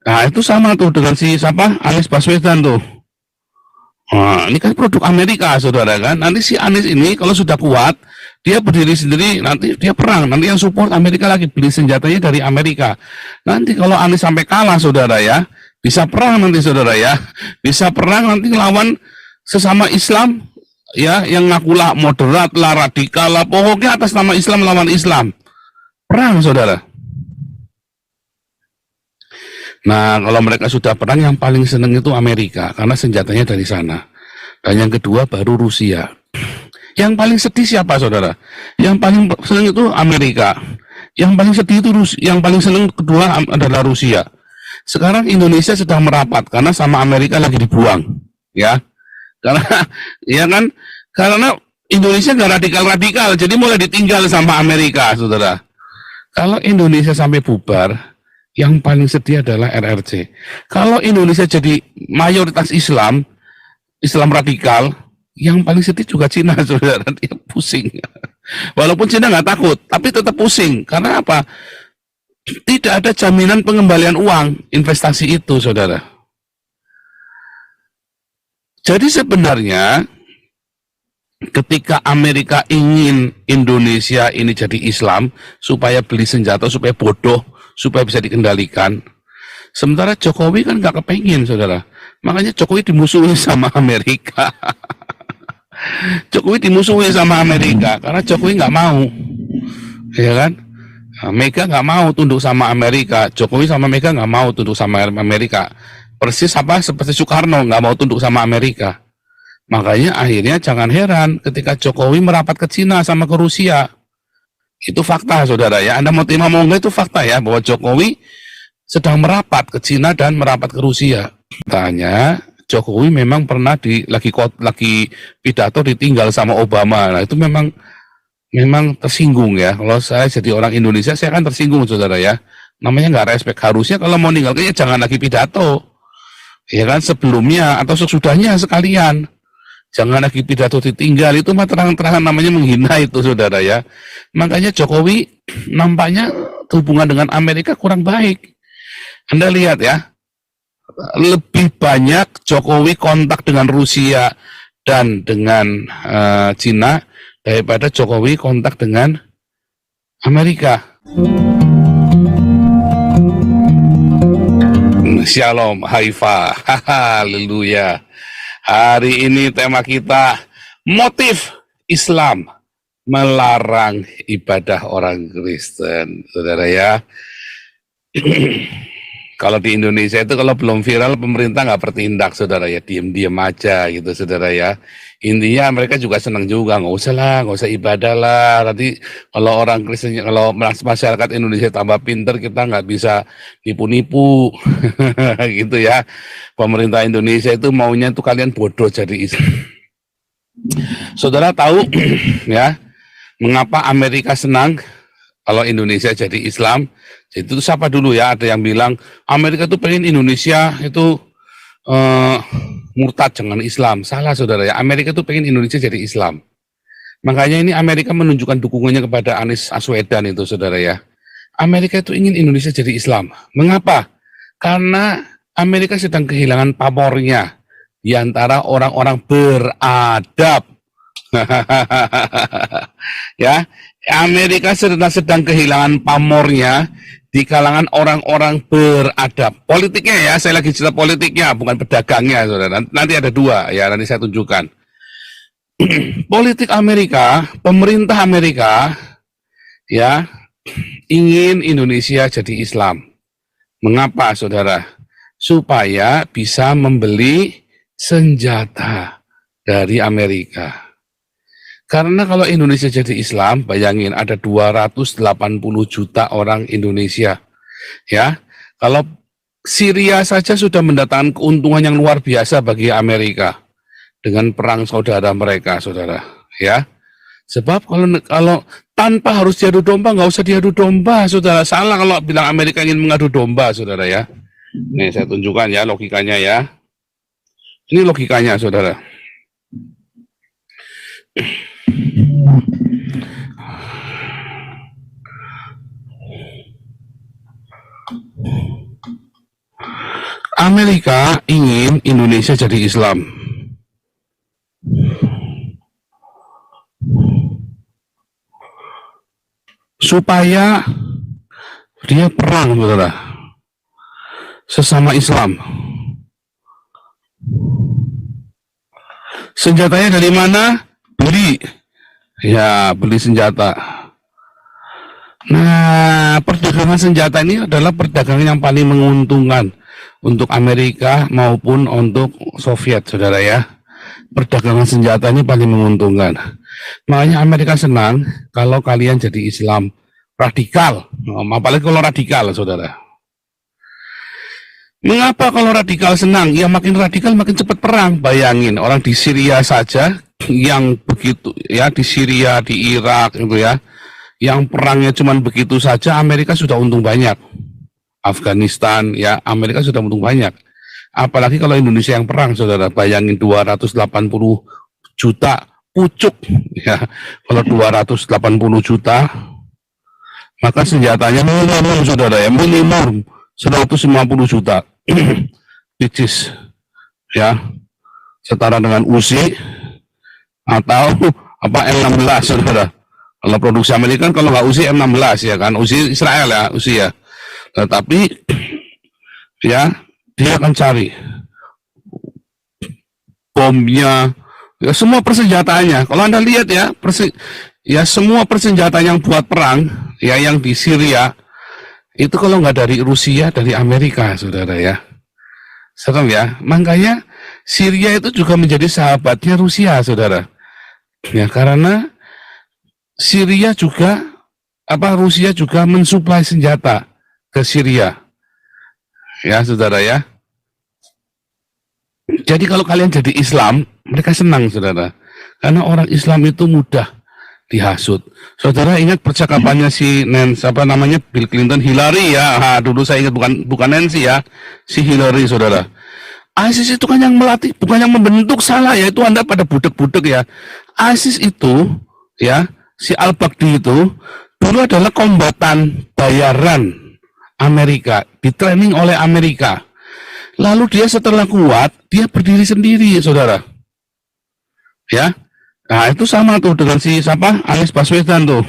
Nah, itu sama tuh dengan si siapa? Anies Baswedan tuh. Nah, ini kan produk Amerika, saudara kan. Nanti si Anies ini kalau sudah kuat, dia berdiri sendiri, nanti dia perang. Nanti yang support Amerika lagi, beli senjatanya dari Amerika. Nanti kalau Anies sampai kalah, saudara ya, bisa perang nanti, saudara ya. Bisa perang nanti lawan sesama Islam, ya, yang ngaku lah moderat lah, radikal lah, pokoknya atas nama Islam lawan Islam. Perang, saudara. Nah, kalau mereka sudah perang, yang paling seneng itu Amerika, karena senjatanya dari sana. Dan yang kedua baru Rusia. Yang paling sedih siapa, saudara? Yang paling seneng itu Amerika. Yang paling sedih itu Rusia. Yang paling seneng kedua adalah Rusia. Sekarang Indonesia sedang merapat karena sama Amerika lagi dibuang, ya. Karena, ya kan? Karena Indonesia nggak radikal-radikal, jadi mulai ditinggal sama Amerika, saudara. Kalau Indonesia sampai bubar, yang paling sedih adalah RRC. Kalau Indonesia jadi mayoritas Islam, Islam radikal, yang paling sedih juga Cina, saudara. Dia pusing. Walaupun Cina nggak takut, tapi tetap pusing. Karena apa? Tidak ada jaminan pengembalian uang investasi itu, saudara. Jadi sebenarnya ketika Amerika ingin Indonesia ini jadi Islam, supaya beli senjata, supaya bodoh, supaya bisa dikendalikan. Sementara Jokowi kan nggak kepengen, saudara. Makanya Jokowi dimusuhi sama Amerika. Jokowi dimusuhi sama Amerika karena Jokowi nggak mau, ya kan? Nah, Mega nggak mau tunduk sama Amerika, Jokowi sama Mega nggak mau tunduk sama Amerika. Persis apa seperti Soekarno nggak mau tunduk sama Amerika. Makanya akhirnya jangan heran ketika Jokowi merapat ke Cina sama ke Rusia. Itu fakta, saudara ya. Anda mau terima mau enggak, itu fakta ya, bahwa Jokowi sedang merapat ke Cina dan merapat ke Rusia. Tanya, Jokowi memang pernah lagi pidato ditinggal sama Obama. Nah, itu memang tersinggung ya. Kalau saya jadi orang Indonesia, saya kan tersinggung, saudara ya. Namanya nggak respect. Harusnya kalau mau ninggal, kayaknya jangan lagi pidato. Ya kan, sebelumnya atau sesudahnya sekalian. Jangan lagi pidato ditinggal, itu mah terang-terangan namanya menghina itu, saudara ya. Makanya Jokowi nampaknya hubungan dengan Amerika kurang baik. Anda lihat ya, lebih banyak Jokowi kontak dengan Rusia dan dengan Cina daripada Jokowi kontak dengan Amerika. Shalom, Haifa, haleluya. Hari ini tema kita, motif Islam melarang ibadah orang Kristen, saudara ya. Kalau di Indonesia itu kalau belum viral, pemerintah nggak bertindak, saudara ya, diem-diem aja gitu, saudara ya. Intinya mereka juga senang juga, nggak usah lah, nggak usah ibadah lah. Nanti kalau orang Kristen, kalau masyarakat Indonesia tambah pinter, kita nggak bisa nipu-nipu, gitu ya. Pemerintah Indonesia itu maunya itu kalian bodoh jadi Islam. Saudara tahu ya, mengapa Amerika senang kalau Indonesia jadi Islam? Jadi itu siapa dulu ya? Ada yang bilang Amerika itu pengen Indonesia itu murtad, jangan Islam. Salah, saudara ya. Amerika itu pengen Indonesia jadi Islam. Makanya ini Amerika menunjukkan dukungannya kepada Anies Baswedan itu, saudara ya. Amerika itu ingin Indonesia jadi Islam. Mengapa? Karena Amerika sedang kehilangan pamornya di antara orang-orang beradab. Ya, Amerika sedang kehilangan pamornya di kalangan orang-orang beradab. Politiknya ya, saya lagi cerita politiknya, bukan pedagangnya, saudara. Nanti ada dua ya, nanti saya tunjukkan. Politik Amerika, pemerintah Amerika, ya, ingin Indonesia jadi Islam. Mengapa, saudara? Supaya bisa membeli senjata dari Amerika. Karena kalau Indonesia jadi Islam, bayangin ada 280 juta orang Indonesia. Ya, kalau Syria saja sudah mendatangkan keuntungan yang luar biasa bagi Amerika dengan perang saudara mereka, saudara. Ya, sebab kalau tanpa harus diadu domba, nggak usah diadu domba, saudara. Salah kalau bilang Amerika ingin mengadu domba, saudara ya. Nih saya tunjukkan ya logikanya ya. Ini logikanya, saudara. Amerika ingin Indonesia jadi Islam. Supaya dia perang, saudara, sesama Islam. Senjatanya dari mana? Beli. Ya, beli senjata. Nah, perdagangan senjata ini adalah perdagangan yang paling menguntungkan untuk Amerika maupun untuk Soviet, saudara ya. Perdagangan senjata ini paling menguntungkan. Makanya Amerika senang kalau kalian jadi Islam radikal. Apalagi kalau radikal, saudara. Mengapa kalau radikal senang? Ya makin radikal makin cepat perang. Bayangin orang di Syria saja yang begitu ya, di Syria, di Irak gitu ya, yang perangnya cuma begitu saja Amerika sudah untung banyak. Afghanistan ya, Amerika sudah untung banyak. Apalagi kalau Indonesia yang perang, saudara. Bayangin 280 juta pucuk ya. Kalau 280 juta maka senjatanya minimum, saudara ya, minimum 150 juta. Which is ya setara dengan USI atau apa M16, saudara. Kalau produksi Amerika kalau nggak USI M16 ya kan, USI Israel ya, USI ya. Tetapi ya dia akan cari bomnya, ya semua persenjataannya. Kalau Anda lihat ya, ya semua persenjataan yang buat perang ya yang di Syria itu kalau nggak dari Rusia, dari Amerika, saudara ya. Serem ya. Makanya Syria itu juga menjadi sahabatnya Rusia, saudara. Ya karena Syria juga Rusia juga mensuplai senjata ke Syria. Ya, saudara ya. Jadi kalau kalian jadi Islam, mereka senang, saudara. Karena orang Islam itu mudah dihasut. Saudara ingat percakapannya si Bill Clinton, Hillary ya. Dulu saya ingat bukan Nancy ya, si Hillary, saudara. ISIS itu kan yang melatih, bukan yang membentuk, salah ya, itu Anda pada budek-budek ya. ISIS itu ya, si Al-Baghdadi itu dulu adalah kombatan bayaran Amerika, ditraining oleh Amerika. Lalu dia setelah kuat, dia berdiri sendiri, saudara. Ya, nah itu sama tuh dengan si Anies Baswedan tuh.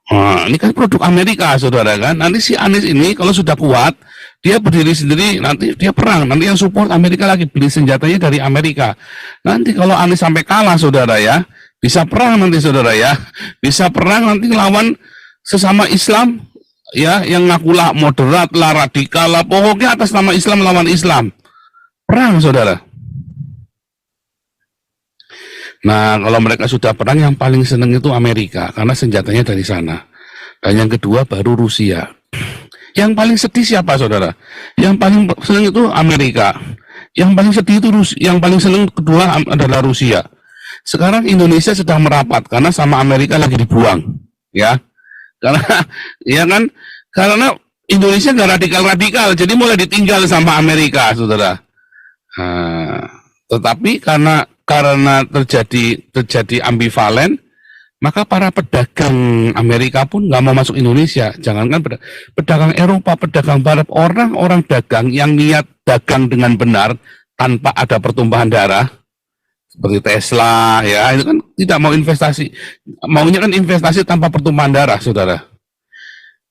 Nah, ini kan produk Amerika, saudara kan. Nanti si Anies ini kalau sudah kuat, dia berdiri sendiri, nanti dia perang. Nanti yang support Amerika lagi, beli senjatanya dari Amerika. Nanti kalau Anies sampai kalah, saudara ya, bisa perang nanti, saudara ya. Bisa perang nanti lawan sesama Islam, ya, yang ngakulah moderat lah, radikal lah, pokoknya atas nama Islam lawan Islam. Perang, saudara. Nah, kalau mereka sudah perang, yang paling seneng itu Amerika, karena senjatanya dari sana. Dan yang kedua baru Rusia. Yang paling sedih siapa, saudara? Yang paling seneng itu Amerika. Yang paling sedih itu yang paling seneng kedua adalah Rusia. Sekarang Indonesia sedang merapat, karena sama Amerika lagi dibuang. Ya, karena ya kan, karena Indonesia nggak radikal-radikal, jadi mulai ditinggal sama Amerika, saudara. Nah, tetapi karena terjadi ambivalen, maka para pedagang Amerika pun nggak mau masuk Indonesia. Jangankan pedagang Eropa, pedagang Barat, orang-orang dagang yang niat dagang dengan benar tanpa ada pertumpahan darah, seperti Tesla, ya itu kan tidak mau investasi, maunya kan investasi tanpa pertumpahan darah, saudara.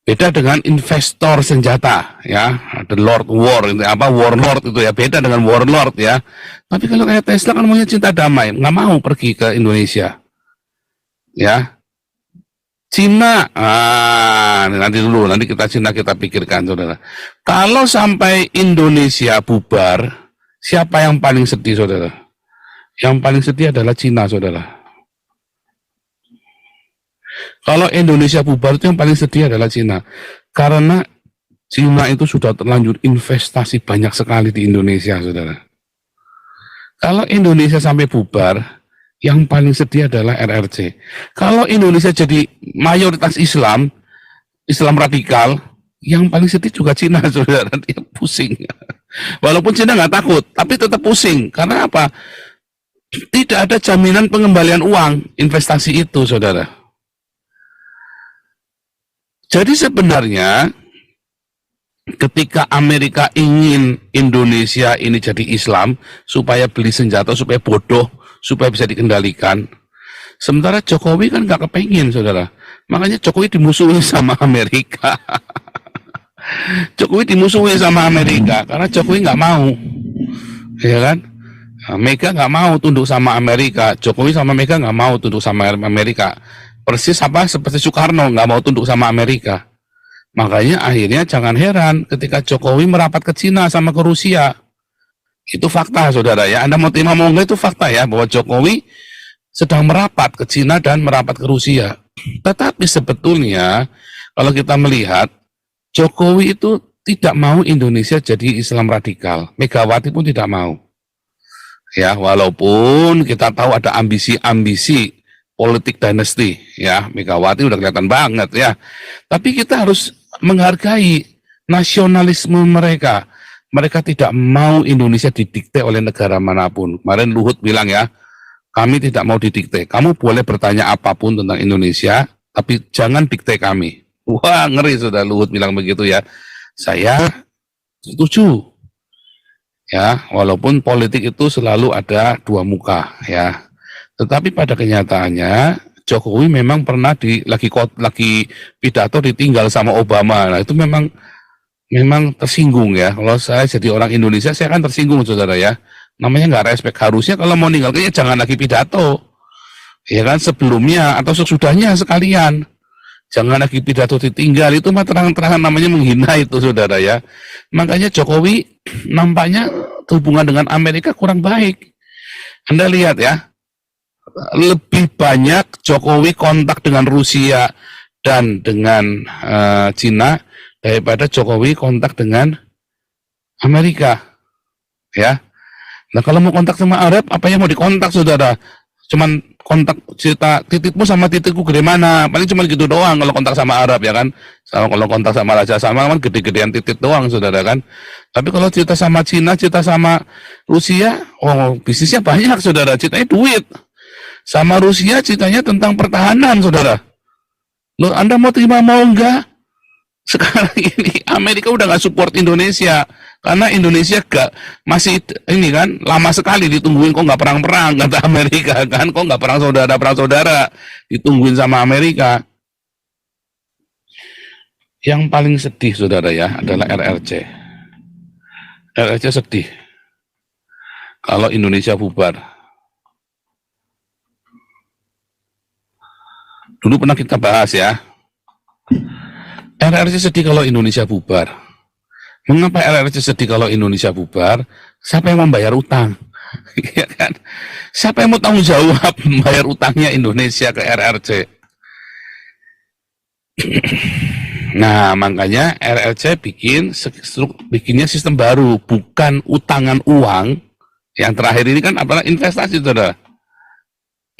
Beda dengan investor senjata, ya, the Lord War, warlord itu ya, beda dengan warlord ya. Tapi kalau kayak Tesla kan maunya cinta damai, nggak mau pergi ke Indonesia, ya. Cina, nanti kita Cina kita pikirkan, saudara. Kalau sampai Indonesia bubar, siapa yang paling sedih, saudara? Yang paling sedih adalah Cina, saudara. Kalau Indonesia bubar itu yang paling sedih adalah Cina. Karena Cina itu sudah terlanjur investasi banyak sekali di Indonesia, saudara. Kalau Indonesia sampai bubar, yang paling sedih adalah RRC. Kalau Indonesia jadi mayoritas Islam, Islam radikal, yang paling sedih juga Cina, saudara. Dia pusing. Walaupun Cina nggak takut, tapi tetap pusing. Karena apa? Tidak ada jaminan pengembalian uang investasi itu, saudara. Jadi sebenarnya ketika Amerika ingin Indonesia ini jadi Islam, supaya beli senjata, supaya bodoh, supaya bisa dikendalikan. Sementara Jokowi kan nggak kepengen, saudara. Makanya Jokowi dimusuhi sama Amerika. Jokowi dimusuhi sama Amerika karena Jokowi nggak mau, ya kan? Nah, Mega nggak mau tunduk sama Amerika, Jokowi sama Mega nggak mau tunduk sama Amerika. Persis apa seperti Soekarno nggak mau tunduk sama Amerika. Makanya akhirnya jangan heran ketika Jokowi merapat ke Cina sama ke Rusia. Itu fakta, saudara ya. Anda mau terima mau enggak, itu fakta ya, bahwa Jokowi sedang merapat ke Cina dan merapat ke Rusia. Tetapi sebetulnya kalau kita melihat, Jokowi itu tidak mau Indonesia jadi Islam radikal. Megawati pun tidak mau. Ya, walaupun kita tahu ada ambisi-ambisi politik dinasti, ya, Megawati udah kelihatan banget ya. Tapi kita harus menghargai nasionalisme mereka. Mereka tidak mau Indonesia didikte oleh negara manapun. Kemarin Luhut bilang ya, kami tidak mau didikte. Kamu boleh bertanya apapun tentang Indonesia, tapi jangan dikte kami. Wah, ngeri sudah Luhut bilang begitu ya. Saya setuju. Ya, walaupun politik itu selalu ada dua muka ya. Tetapi pada kenyataannya Jokowi memang pernah lagi pidato ditinggal sama Obama. Nah, itu memang tersinggung ya. Kalau saya jadi orang Indonesia, saya kan tersinggung, saudara ya. Namanya nggak respect. Harusnya kalau mau ninggal, kayaknya jangan lagi pidato. Ya kan, sebelumnya atau sesudahnya sekalian. Jangan lagi pidato ditinggal, itu mah terang-terangan namanya menghina itu, saudara ya. Makanya Jokowi nampaknya hubungan dengan Amerika kurang baik. Anda lihat ya, lebih banyak Jokowi kontak dengan Rusia dan dengan Cina daripada Jokowi kontak dengan Amerika, ya. Nah, kalau mau kontak sama Arab, apa yang mau dikontak, saudara? Cuman kontak cerita titikmu sama titikku gede mana, paling cuma gitu doang kalau kontak sama Arab, ya kan. Kalau kontak sama Raja Salman kan gede-gedean titik doang, saudara kan. Tapi kalau cerita sama Cina, cerita sama Rusia, oh bisnisnya banyak, saudara, ceritanya duit. Sama Rusia ceritanya tentang pertahanan, saudara. Loh, Anda mau terima mau enggak? Sekarang ini Amerika udah nggak support Indonesia karena Indonesia masih ini kan lama sekali ditungguin, kok nggak perang-perang, kata Amerika kan, kok nggak perang saudara ditungguin sama Amerika. Yang paling sedih, saudara ya, adalah RRC. RRC sedih kalau Indonesia bubar. Dulu pernah kita bahas ya, RRC sedih kalau Indonesia bubar. Mengapa RRC sedih kalau Indonesia bubar? Siapa yang membayar utang? Ya kan? Siapa yang mau tanggung jawab membayar utangnya Indonesia ke RRC? Nah, makanya RRC bikinnya sistem baru, bukan utangan uang. Yang terakhir ini kan adalah investasi, saudara.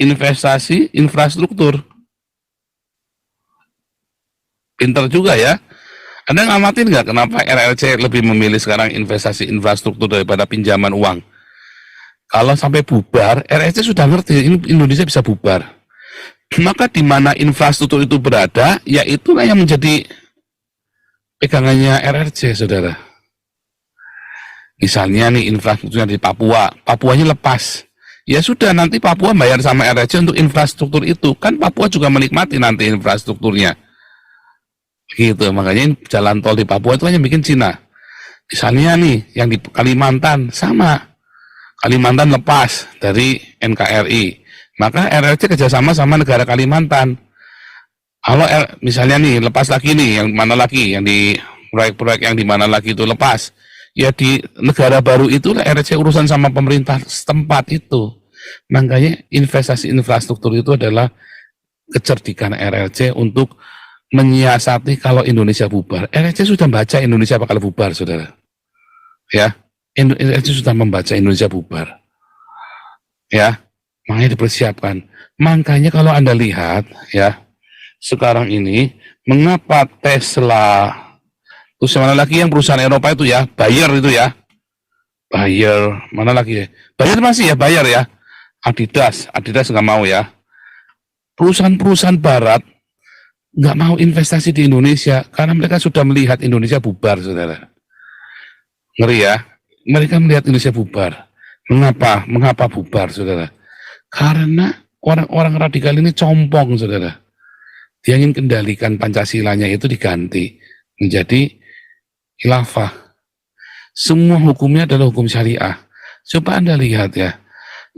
Investasi infrastruktur. Pinter juga ya. Anda ngamatin nggak kenapa RRC lebih memilih sekarang investasi infrastruktur daripada pinjaman uang? Kalau sampai bubar, RRC sudah ngerti ini Indonesia bisa bubar. Maka di mana infrastruktur itu berada, ya itulah yang menjadi pegangannya RRC, saudara. Misalnya nih infrastrukturnya di Papua, Papuanya lepas. Ya sudah, nanti Papua bayar sama RRC untuk infrastruktur itu. Kan Papua juga menikmati nanti infrastrukturnya. Gitu, makanya jalan tol di Papua itu hanya bikin Cina. Misalnya nih, yang di Kalimantan sama. Kalimantan lepas dari NKRI. Maka RRC kerjasama sama negara Kalimantan. Kalau misalnya nih, lepas lagi nih, yang mana lagi, yang di proyek-proyek yang di mana lagi itu lepas. Ya di negara baru itulah RRC urusan sama pemerintah setempat itu. Makanya investasi infrastruktur itu adalah kecerdikan RRC untuk menyiasati kalau Indonesia bubar. RRC sudah baca Indonesia bakal bubar, saudara. Ya, RRC sudah membaca Indonesia bubar. Ya, makanya dipersiapkan. Makanya kalau Anda lihat, ya, sekarang ini, mengapa Tesla, terus mana lagi yang perusahaan Eropa itu ya, Bayer itu ya, Bayer, mana lagi ya, Bayer masih ya, Bayer ya, Adidas nggak mau ya. Perusahaan-perusahaan Barat nggak mau investasi di Indonesia karena mereka sudah melihat Indonesia bubar, saudara. Ngeri ya, mereka melihat Indonesia bubar. Mengapa? Mengapa bubar, saudara? Karena orang-orang radikal ini compong, saudara. Dia ingin kendalikan Pancasilanya itu diganti menjadi khilafah. Semua hukumnya adalah hukum syariah. Coba Anda lihat ya,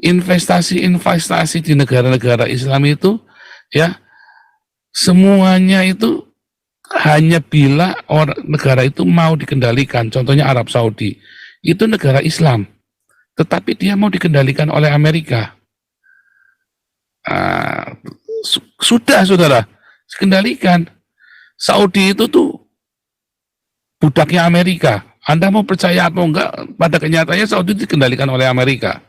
investasi-investasi di negara-negara Islam itu ya, semuanya itu hanya bila negara itu mau dikendalikan. Contohnya Arab Saudi, itu negara Islam, tetapi dia mau dikendalikan oleh Amerika. Sudah, saudara, kendalikan. Saudi itu tuh budaknya Amerika. Anda mau percaya atau enggak, pada kenyataannya Saudi dikendalikan oleh Amerika.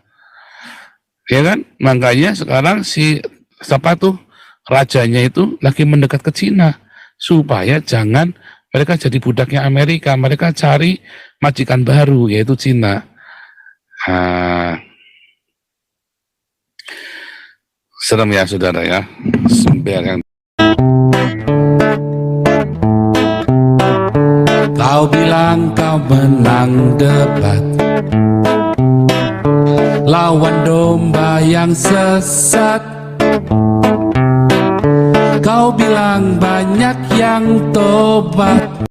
Ya kan? Makanya sekarang siapa tuh rajanya itu lagi mendekat ke Cina supaya jangan mereka jadi budaknya Amerika, mereka cari majikan baru yaitu Cina. Serem ya, saudara ya. Kau bilang kau menang debat, lawan domba yang sesat. Kau bilang banyak yang tobat.